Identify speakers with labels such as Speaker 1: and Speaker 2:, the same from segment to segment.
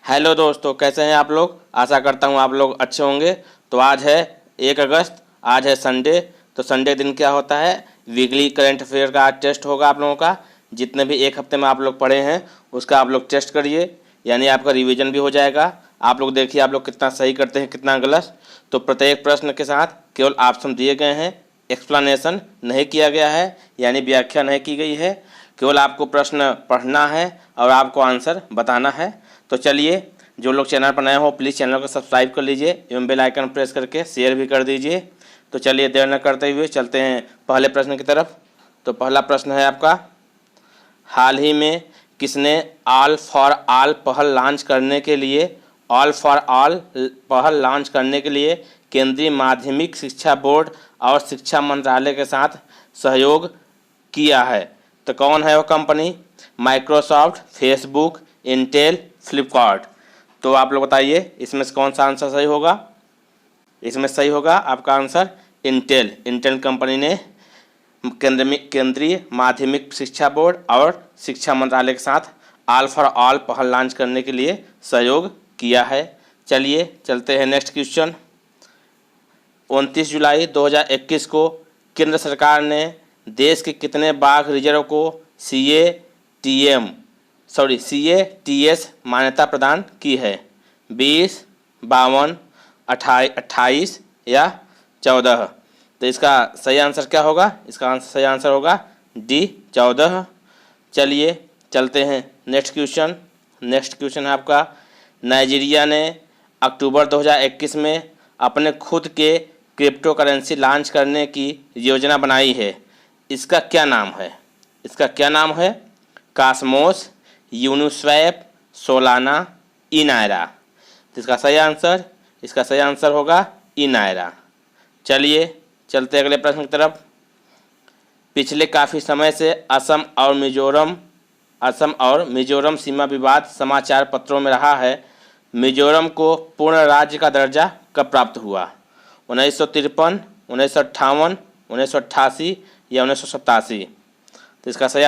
Speaker 1: Hello दोस्तों, कैसे हैं आप लोग। आशा करता हूं आप लोग अच्छे होंगे। तो आज है 1 अगस्त, आज है संडे। तो संडे दिन क्या होता है, वीकली करंट अफेयर का आज टेस्ट होगा आप लोगों का। जितने भी एक हफ्ते में आप लोग पढ़े हैं उसका आप लोग टेस्ट करिए, यानी आपका रिवीजन भी हो जाएगा। आप लोग देखिए आप लोग कितना सही करते हैं कितना गलत। तो प्रत्येक प्रश्न के साथ केवल ऑप्शन दिए गए हैं, एक्सप्लेनेशन नहीं किया गया है, यानी व्याख्या नहीं की गई है। केवल आपको प्रश्न पढ़ना है और आपको आंसर बताना है। तो चलिए, जो लोग चैनल पर नए हो प्लीज़ चैनल को सब्सक्राइब कर लीजिए एवं बेल आइकन प्रेस करके शेयर भी कर दीजिए। तो चलिए देर न करते हुए चलते हैं पहले प्रश्न की तरफ। तो पहला प्रश्न है आपका, हाल ही में किसने ऑल फॉर ऑल पहल लॉन्च करने के लिए केंद्रीय माध्यमिक शिक्षा बोर्ड और शिक्षा मंत्रालय के साथ सहयोग किया है। तो कौन है वो company, Microsoft, Facebook, Intel, Flipkart. तो आप लोग बताइए इसमें से कौन सा आंसर सही होगा। इसमें सही होगा आपका आंसर इंटेल कंपनी ने केंद्रीय माध्यमिक शिक्षा बोर्ड और शिक्षा मंत्रालय के साथ ऑल फॉर ऑल पहल लॉन्च करने के लिए सहयोग किया है। चलिए चलते हैं नेक्स्ट क्वेश्चन। 29 जुलाई 2021 को केंद्र सरकार ने देश के कितने बाघ रिजर्व को CATS मान्यता प्रदान की है। 20, 52, 28 या 14। तो इसका सही आंसर क्या होगा, इसका सही आंसर होगा D 14। चलिए चलते हैं नेक्स्ट क्वेश्चन है आपका, नाइजीरिया ने अक्टूबर 2021 में अपने खुद के क्रिप्टो करेंसी लॉन्च करने की योजना बनाई है। इसका क्या नाम है, कास्मोस, यूनिस्वैप, सोलाना, इनायरा। तो इसका सही आंसर होगा इनायरा। चलिए चलते अगले प्रश्न की तरफ। पिछले काफ़ी समय से असम और मिजोरम सीमा विवाद समाचार पत्रों में रहा है। मिजोरम को पूर्ण राज्य का दर्जा कब प्राप्त हुआ। 1953, 1958, 1988 या 1987। तो इसका सही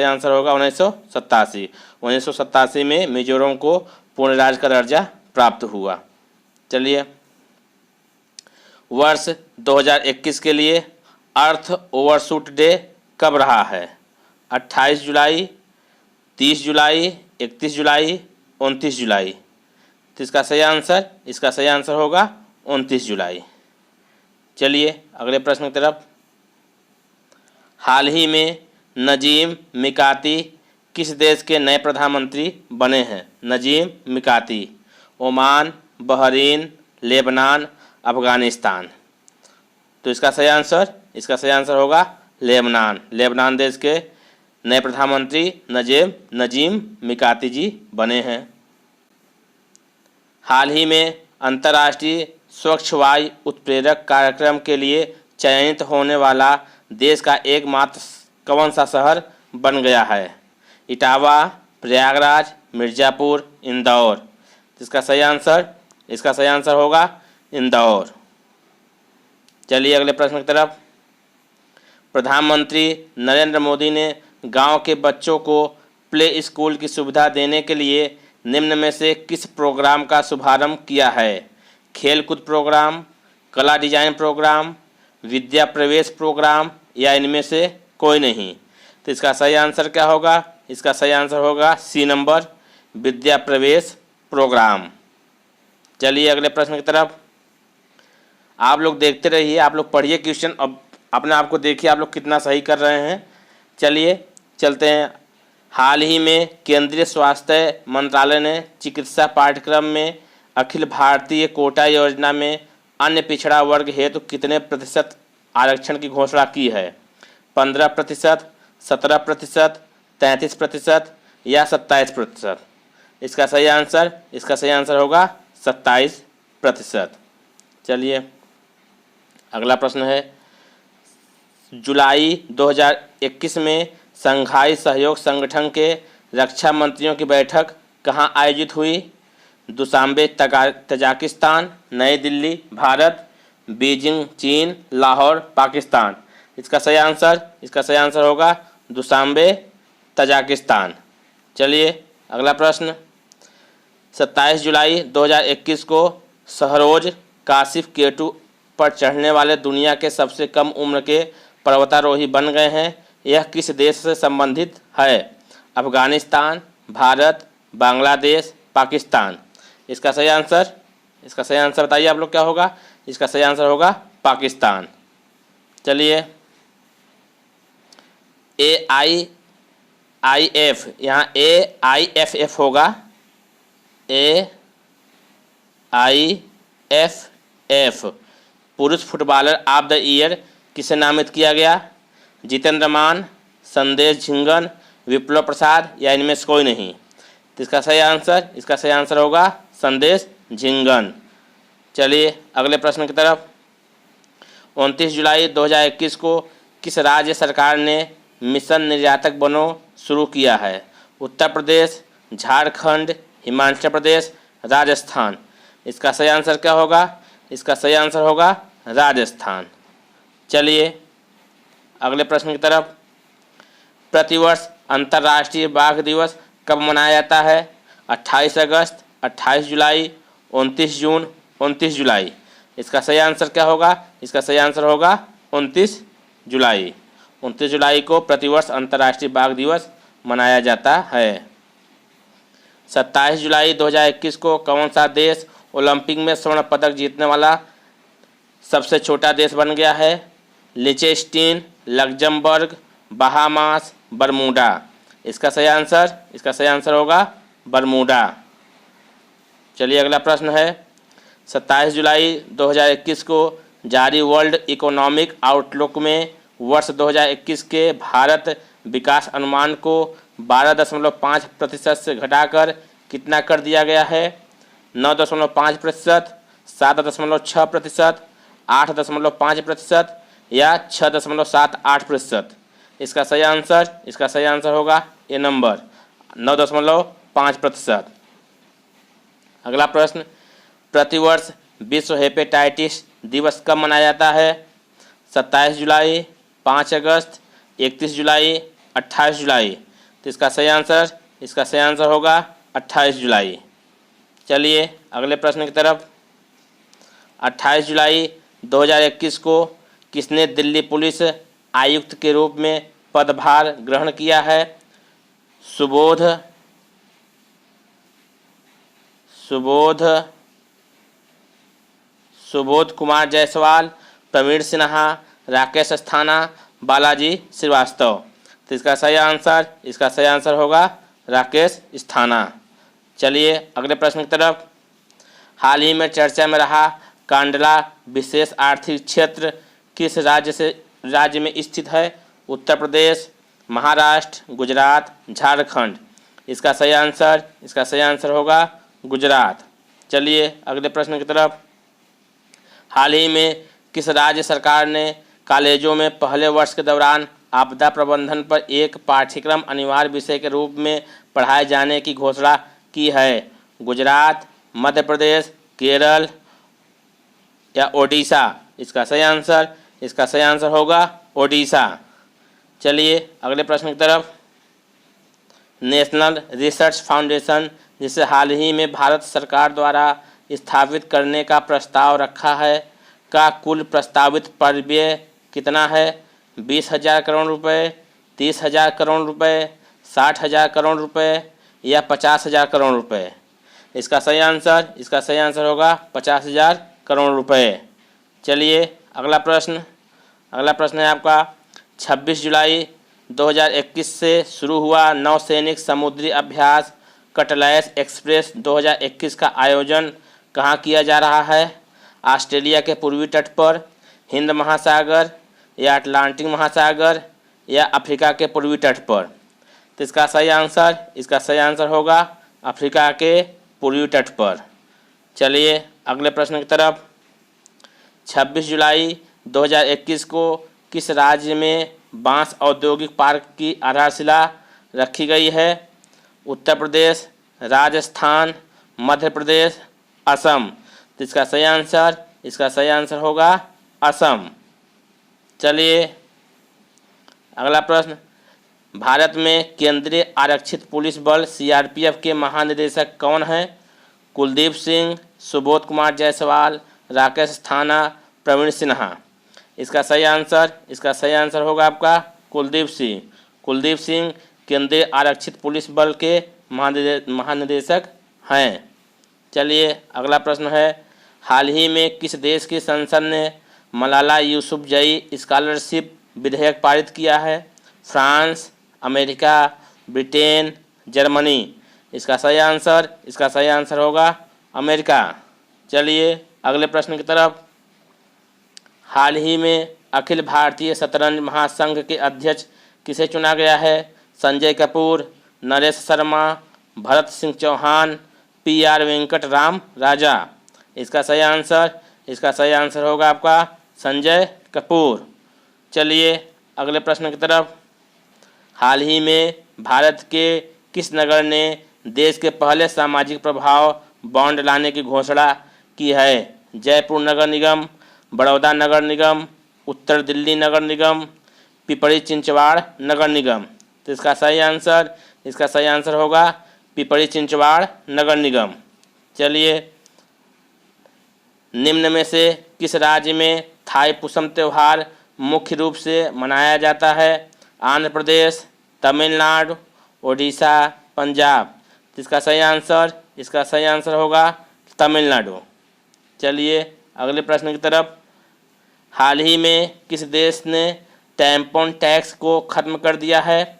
Speaker 1: आंसर होगा 1987। 1987 में मिजोरम को पूर्ण राज्य का दर्जा प्राप्त हुआ। चलिए, वर्ष 2021 के लिए अर्थ ओवरशूट डे कब रहा है। 28 जुलाई, 30 जुलाई, 31 जुलाई, 29 जुलाई। तो इसका सही आंसर होगा 29 जुलाई। चलिए अगले प्रश्न की तरफ। हाल ही में नजीम मिकाती किस देश के नए प्रधानमंत्री बने हैं। Najib Mikati, Oman, Bahrain, Lebanon, Afghanistan. तो इसका सही आंसर होगा लेबनान देश के नए प्रधानमंत्री नजीम मिकाती जी बने हैं। हाल ही में अंतर्राष्ट्रीय स्वच्छ वायु उत्प्रेरक कार्यक्रम के लिए चयनित होने वाला देश का एकमात्र कौन सा शहर बन गया है। इटावा, प्रयागराज, मिर्ज़ापुर, इंदौर। इसका सही आंसर होगा इंदौर। चलिए अगले प्रश्न की तरफ। प्रधानमंत्री नरेंद्र मोदी ने गांव के बच्चों को प्ले स्कूल की सुविधा देने के लिए निम्न में से किस प्रोग्राम का शुभारंभ किया है। खेलकूद प्रोग्राम, कला डिजाइन प्रोग्राम, विद्या प्रवेश प्रोग्राम या इनमें से कोई नहीं। तो इसका सही आंसर क्या होगा, इसका सही आंसर होगा C नंबर, विद्या प्रवेश प्रोग्राम। चलिए अगले प्रश्न की तरफ। आप लोग देखते रहिए, आप लोग पढ़िए क्वेश्चन, अब अपने आप को देखिए आप लोग कितना सही कर रहे हैं। चलिए चलते हैं। हाल ही में केंद्रीय स्वास्थ्य मंत्रालय ने चिकित्सा पाठ्यक्रम में अखिल भारतीय कोटा योजना में अन्य पिछड़ा वर्ग हेतु कितने प्रतिशत आरक्षण की घोषणा की है। 15%, 17%, 33% या 27%। इसका सही आंसर होगा 27%। चलिए अगला प्रश्न है, जुलाई 2021 में शंघाई सहयोग संगठन के रक्षा मंत्रियों की बैठक कहाँ आयोजित हुई। दुशांबे तजाकिस्तान, नई दिल्ली भारत, बीजिंग चीन, लाहौर पाकिस्तान। इसका सही आंसर होगा दुशांबे तजाकिस्तान। चलिए अगला प्रश्न, 27 जुलाई 2021 को शहरोज काशिफ केटू पर चढ़ने वाले दुनिया के सबसे कम उम्र के पर्वतारोही बन गए हैं। यह किस देश से संबंधित है? अफगानिस्तान, भारत, बांग्लादेश, पाकिस्तान। इसका सही आंसर बताइए आप लोग क्या होगा? इसका सही आंसर होगा पाकिस्तान। चलिए, AIIF, यहाँ AIFF होगा, AIFF। पुरुष फुटबॉलर ऑफ द ईयर किसे नामित किया गया? जितेंद्र मान, संदेश झिंगन, विप्लव प्रसाद या इनमें से कोई नहीं? तो इसका सही आंसर होगा संदेश झिंगन। चलिए अगले प्रश्न की तरफ। 29 जुलाई 2021 को किस राज्य सरकार ने मिशन निर्यातक बनो शुरू किया है? उत्तर प्रदेश, झारखंड, हिमाचल प्रदेश, राजस्थान। इसका सही आंसर क्या होगा? इसका सही आंसर होगा राजस्थान। चलिए अगले प्रश्न की तरफ। प्रतिवर्ष अंतर्राष्ट्रीय बाघ दिवस कब मनाया जाता है? 28 अगस्त, 28 जुलाई, 29 जून, 29 जुलाई। इसका सही आंसर क्या होगा? इसका सही आंसर होगा 29 जुलाई। 29 जुलाई को प्रतिवर्ष अंतर्राष्ट्रीय बाघ दिवस मनाया जाता है। 27 जुलाई 2021 को कौन सा देश ओलंपिक में स्वर्ण पदक जीतने वाला सबसे छोटा देश बन गया है? लिechtenstein, लग्जमबर्ग, बहामास, बरमूडा। इसका सही आंसर होगा बरमूडा। चलिए अगला प्रश्न है। 27 जुलाई 2021 को जारी वर्ल्ड इकोनॉमिक आउटलुक में वर्ष 2021 के भारत विकास अनुमान को 12.5% से घटाकर कितना कर दिया गया है? 9.5%, 7.6%, 8.5% या 6.78%? इसका सही आंसर होगा ये नंबर 9.5%। अगला प्रश्न। प्रतिवर्ष विश्व हेपेटाइटिस दिवस कब मनाया जाता है? 27 जुलाई, 5 अगस्त, 31 जुलाई, 28 जुलाई। तो इसका सही आंसर होगा 28 जुलाई। चलिए अगले प्रश्न की तरफ। 28 जुलाई 2021 को किसने दिल्ली पुलिस आयुक्त के रूप में पदभार ग्रहण किया है? सुबोध कुमार जायसवाल, प्रवीण सिन्हा, राकेश अस्थाना, बालाजी श्रीवास्तव। तो इसका सही आंसर होगा राकेश अस्थाना। चलिए अगले प्रश्न की तरफ। हाल ही में चर्चा में रहा कांडला विशेष आर्थिक क्षेत्र किस राज्य में स्थित है? उत्तर प्रदेश, महाराष्ट्र, गुजरात, झारखंड। इसका सही आंसर होगा गुजरात। चलिए अगले प्रश्न की तरफ। हाल ही में किस राज्य सरकार ने कॉलेजों में पहले वर्ष के दौरान आपदा प्रबंधन पर एक पाठ्यक्रम अनिवार्य विषय के रूप में पढ़ाए जाने की घोषणा की है? गुजरात, मध्य प्रदेश, केरल या ओडिशा? इसका सही आंसर होगा ओडिशा। चलिए अगले प्रश्न की तरफ। नेशनल रिसर्च फाउंडेशन जिसे हाल ही में भारत सरकार द्वारा स्थापित करने का प्रस्ताव रखा है का कुल प्रस्तावित परिव्यय कितना है? 20,000 करोड़ रुपए, 30,000 करोड़ रुपए, 60,000 करोड़ रुपए या 50,000 करोड़ रुपए? इसका सही आंसर होगा 50,000 करोड़ रुपए। चलिए अगला प्रश्न है आपका। 26 जुलाई 2021 से शुरू हुआ नौसैनिक समुद्री अभ्यास कटलैस एक्सप्रेस 2021 का आयोजन कहाँ किया जा रहा है? ऑस्ट्रेलिया के पूर्वी तट पर, हिंद महासागर या अटलांटिक महासागर या अफ्रीका के पूर्वी तट पर? तो इसका सही आंसर होगा अफ्रीका के पूर्वी तट पर। चलिए अगले प्रश्न की तरफ। 26 जुलाई 2021 को किस राज्य में बांस औद्योगिक पार्क की आधारशिला रखी गई है? उत्तर प्रदेश, राजस्थान, मध्य प्रदेश, असम। तो इसका सही आंसर होगा असम। चलिए अगला प्रश्न। भारत में केंद्रीय आरक्षित पुलिस बल CRPF के महानिदेशक कौन हैं? कुलदीप सिंह, सुबोध कुमार जायसवाल, राकेश अस्थाना, प्रवीण सिन्हा। इसका सही आंसर होगा आपका कुलदीप सिंह। कुलदीप सिंह केंद्रीय आरक्षित पुलिस बल के महानिदेशक हैं। चलिए अगला प्रश्न है, हाल ही में किस देश की संसद ने मलाला यूसुफजई स्कॉलरशिप विधेयक पारित किया है? France, America, Britain, Germany. इसका सही आंसर होगा अमेरिका। चलिए अगले प्रश्न की तरफ। हाल ही में अखिल भारतीय शतरंज महासंघ के अध्यक्ष किसे चुना गया है? संजय कपूर, नरेश शर्मा, भरत सिंह चौहान, PR वेंकट राजा। इसका सही आंसर होगा आपका संजय कपूर। चलिए अगले प्रश्न की तरफ। हाल ही में भारत के किस नगर ने देश के पहले सामाजिक प्रभाव बॉन्ड लाने की घोषणा की है? जयपुर नगर निगम, बड़ौदा नगर निगम, उत्तर दिल्ली नगर निगम, पिपरी चिंचवाड़ नगर निगम। तो इसका सही आंसर होगा पिपरी चिंचवाड़ नगर निगम। चलिए निम्न में से किस राज्य में थाईपुसम त्यौहार मुख्य रूप से मनाया जाता है? आंध्र प्रदेश, तमिलनाडु, ओडिशा, पंजाब। इसका सही आंसर होगा तमिलनाडु। चलिए अगले प्रश्न की तरफ। हाल ही में किस देश ने टैम्पॉन टैक्स को खत्म कर दिया है?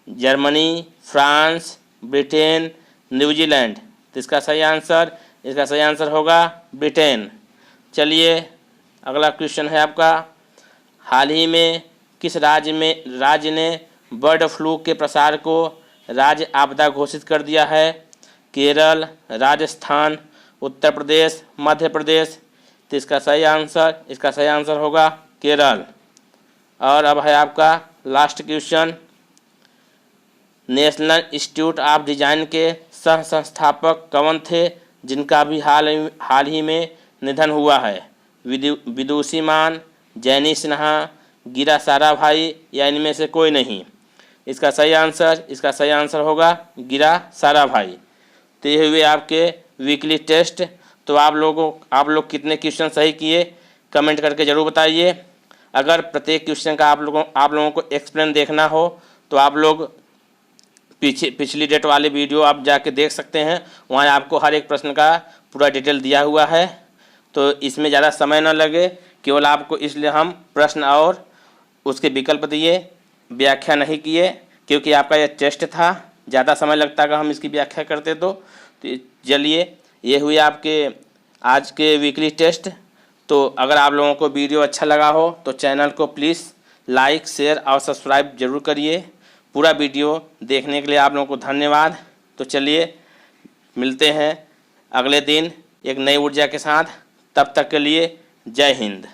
Speaker 1: Germany, France, Britain, New Zealand. तो इसका सही आंसर होगा ब्रिटेन। चलिए अगला क्वेश्चन है आपका, हाल ही में किस राज्य ने बर्ड फ्लू के प्रसार को राज्य आपदा घोषित कर दिया है? केरल, राजस्थान, उत्तर प्रदेश, मध्य प्रदेश। तो इसका सही आंसर होगा केरल। और अब है आपका last question, national institute of design के सह संस्थापक कौन थे जिनका भी हाल ही में निधन हुआ है? विदुषीमान, जैनी सिन्हा, गिरा साराभाई या इनमें से कोई नहीं? इसका सही आंसर होगा गिरा साराभाई। तो ये हुए आपके वीकली टेस्ट। तो आप लोग कितने क्वेश्चन सही किए कमेंट करके ज़रूर बताइए। अगर प्रत्येक क्वेश्चन का आप लोगों को एक्सप्लेन देखना हो तो आप लोग पिछली डेट वाले वीडियो आप जाके देख सकते हैं, वहाँ आपको हर एक प्रश्न का पूरा डिटेल दिया हुआ है। तो इसमें ज़्यादा समय न लगे, केवल आपको इसलिए हम प्रश्न और उसके विकल्प दिए, व्याख्या नहीं किए, क्योंकि आपका यह टेस्ट था, ज़्यादा समय लगता अगर हम इसकी व्याख्या करते तो चलिए ये हुई आपके आज के वीकली टेस्ट। तो अगर आप लोगों को वीडियो अच्छा लगा हो तो चैनल को प्लीज़ लाइक, शेयर और सब्सक्राइब जरूर करिए। पूरा वीडियो देखने के लिए आप लोगों को धन्यवाद। तो चलिए मिलते हैं अगले दिन एक नई ऊर्जा के साथ। तब तक के लिए जय हिंद।